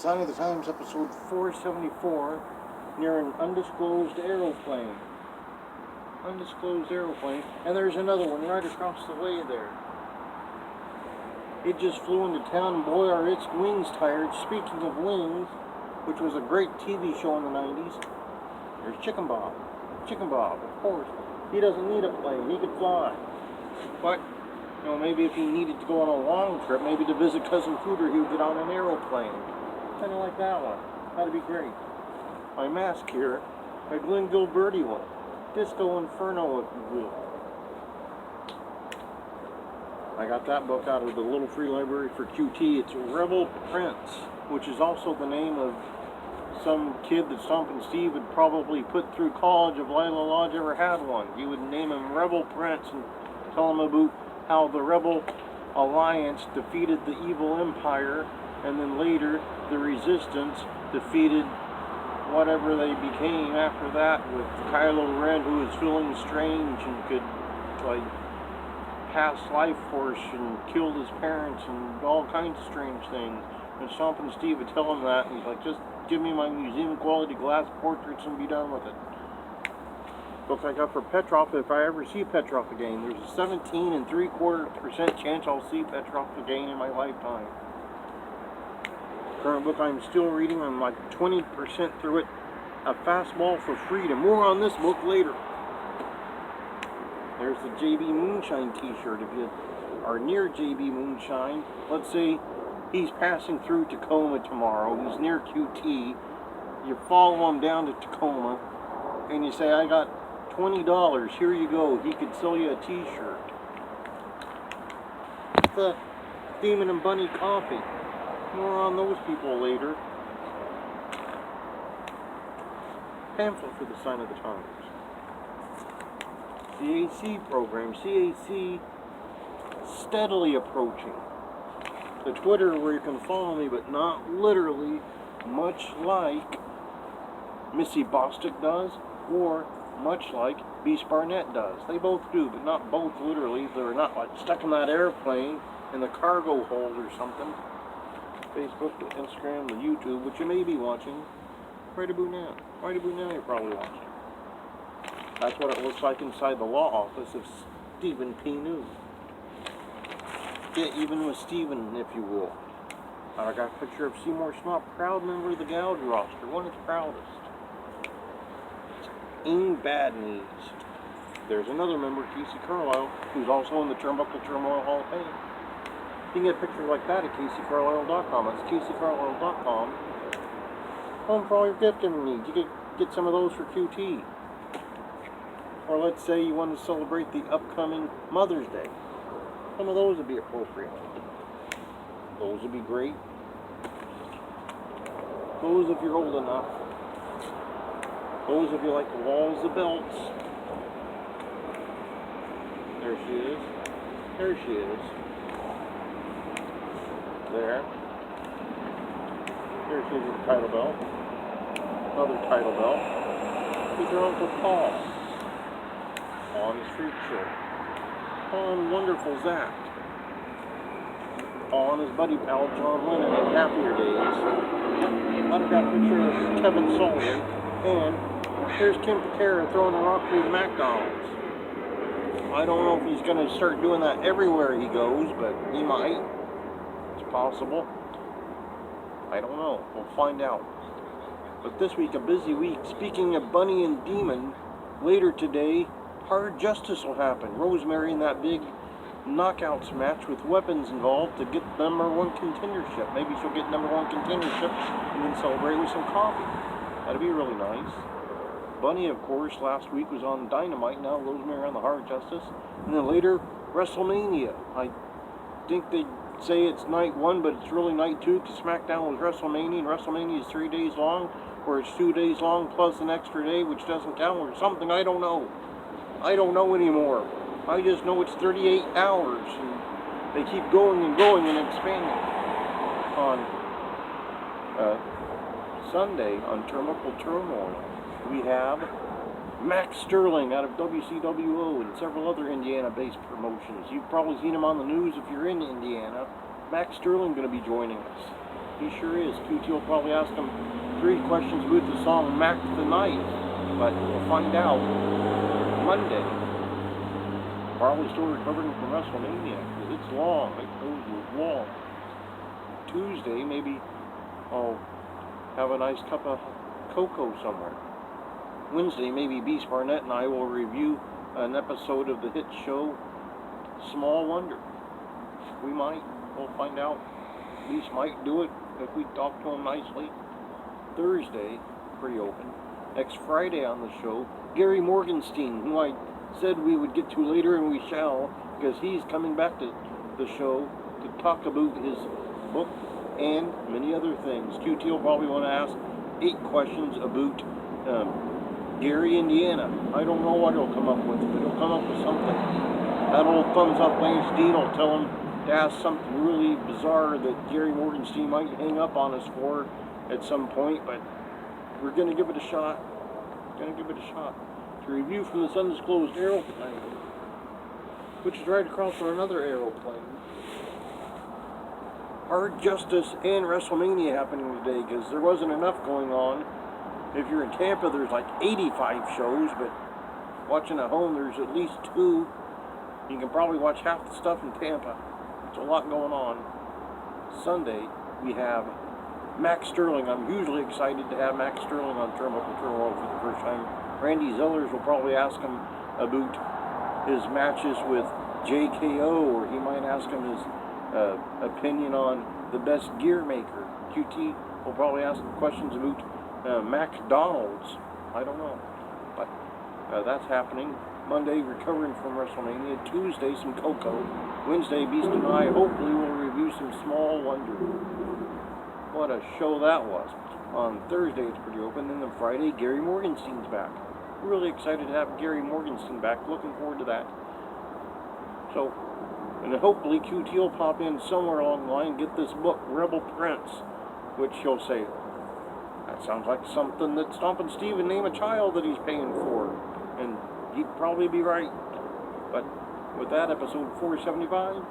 Sign of the Times, episode 474, near an undisclosed aeroplane. Undisclosed aeroplane, and there's another one right across the way there. It just flew into town, and boy are its wings tired. Speaking of wings, which was a great TV show in the 90s, there's Chicken Bob. Chicken Bob, of course. He doesn't need a plane, he could fly. But, you know, maybe if he needed to go on a long trip, maybe to visit Cousin Cooter, he would get on an aeroplane. Kind of like that one. That'd be great. My mask here, a Glenn Gilberti one. Disco Inferno, if you will. I got that book out of the little free library for QT. It's Rebel Prince, which is also the name of some kid that Stompin' Steve would probably put through college if Lila Lodge ever had one. He would name him Rebel Prince and tell him about how the Rebel Alliance defeated the evil empire, and then later the Resistance defeated whatever they became after that, with Kylo Ren, who was feeling strange and could, like, pass life force and killed his parents and all kinds of strange things. And Stompin' Steve would tell him that, and he's like, just give me my museum quality glass portraits and be done with it. Book I got for Petrov, if I ever see Petrov again. There's a 17.75% chance I'll see Petrov again in my lifetime. Current book I'm still reading, I'm like 20% through it, A Fastball for Freedom. More on this book later. There's the JB Moonshine t-shirt. If you are near JB Moonshine, let's say he's passing through Tacoma tomorrow, he's near QT, you follow him down to Tacoma, and you say, I got $20, here you go, he could sell you a t-shirt. The Demon and Bunny Coffee. More on those people later. Pamphlet for the Sign of the Times. CAC program. CAC steadily approaching. The Twitter where you can follow me, but not literally, much like Missy Bostic does, or much like Beast Barnett does. They both do, but not both literally. They're not like stuck in that airplane in the cargo hold or something. Facebook, the Instagram, the YouTube, which you may be watching right about now. Right about now you're probably watching. That's what it looks like inside the law office of Stephen P. New. Get even with Stephen, if you will. I got a picture of Seymour Schmupp, proud member of the Gouge roster, one of the proudest. In bad news, there's another member, Casey Carlisle, who's also in the Turnbuckle Turmoil Hall of Fame. You can get a picture like that at CaseyCarlisle.com. That's CaseyCarlisle.com. Home for all your gifting needs. You can get some of those for QT. Or let's say you want to celebrate the upcoming Mother's Day. Some of those would be appropriate. Those would be great. Those if you're old enough. Those if you like the walls of belts. There she is. There she is. There. Here she is with the title belt. Another title belt. Here's her Uncle Paul on his freak show. On Wonderful Zach. On his buddy pal John Lennon in Happier Days. I've got a picture of Kevin Sullivan. And here's Kim Patera throwing a rock through McDonald's. I don't know if he's going to start doing that everywhere he goes, but he might. Possible. I don't know. We'll find out. But this week, a busy week. Speaking of Bunny and Demon, later today, Hard Justice will happen. Rosemary in that big knockouts match with weapons involved to get number one contendership. Maybe she'll get number one contendership and then celebrate with some coffee. That'd be really nice. Bunny, of course, last week was on Dynamite. Now Rosemary on the Hard Justice. And then later, WrestleMania. I think they say it's night one, but it's really night two, because SmackDown was WrestleMania, and WrestleMania is 3 days long, or it's 2 days long plus an extra day, which doesn't count, or something. I don't know. I don't know anymore. I just know it's 38 hours, and they keep going and going and expanding. On Sunday, on Turnbuckle Turmoil, we have Max Sterling out of WCWO and several other Indiana-based promotions. You've probably seen him on the news if you're in Indiana. Max Sterling going to be joining us. He sure is. QT will probably ask him 3 questions about the song Mac the Knife, but we'll find out Monday. Probably still recovering from WrestleMania, because it's long. It goes long. Tuesday, maybe I'll have a nice cup of cocoa somewhere. Wednesday, maybe Beast Barnett and I will review an episode of the hit show Small Wonder. We might. We'll find out. Beast might do it if we talk to him nicely. Thursday, pretty open. Next Friday on the show, Gary Morgenstein, who I said we would get to later, and we shall, because he's coming back to the show to talk about his book and many other things. QT will probably want to ask 8 questions about Gary, Indiana. I don't know what he'll come up with, but he'll come up with something. That old thumbs up Lance Dean will tell him to ask something really bizarre that Gary Morgenstein might hang up on us for at some point, but we're going to give it a shot. To review from this undisclosed aeroplane, which is right across from another aeroplane. Hard Justice and WrestleMania happening today, because there wasn't enough going on. If you're in Tampa, there's like 85 shows, but watching at home, there's at least 2. You can probably watch half the stuff in Tampa. There's a lot going on. Sunday, we have Max Sterling. I'm hugely excited to have Max Sterling on Turnbuckle Turmoil for the first time. Randy Zellers will probably ask him about his matches with JKO, or he might ask him his opinion on the best gear maker. QT will probably ask questions about McDonald's. I don't know. But that's happening. Monday, recovering from WrestleMania. Tuesday, some cocoa. Wednesday, Beast and I hopefully will review some Small Wonder. What a show that was. On Thursday, it's pretty open. And then Friday, Gary Morgenstein's back. Really excited to have Gary Morgenstein back. Looking forward to that. So, and hopefully QT will pop in somewhere along the line and get this book, Rebel Prince, which he'll say, that sounds like something that Stompin' Steve would name a child that he's paying for. And he'd probably be right. But with that, episode 475,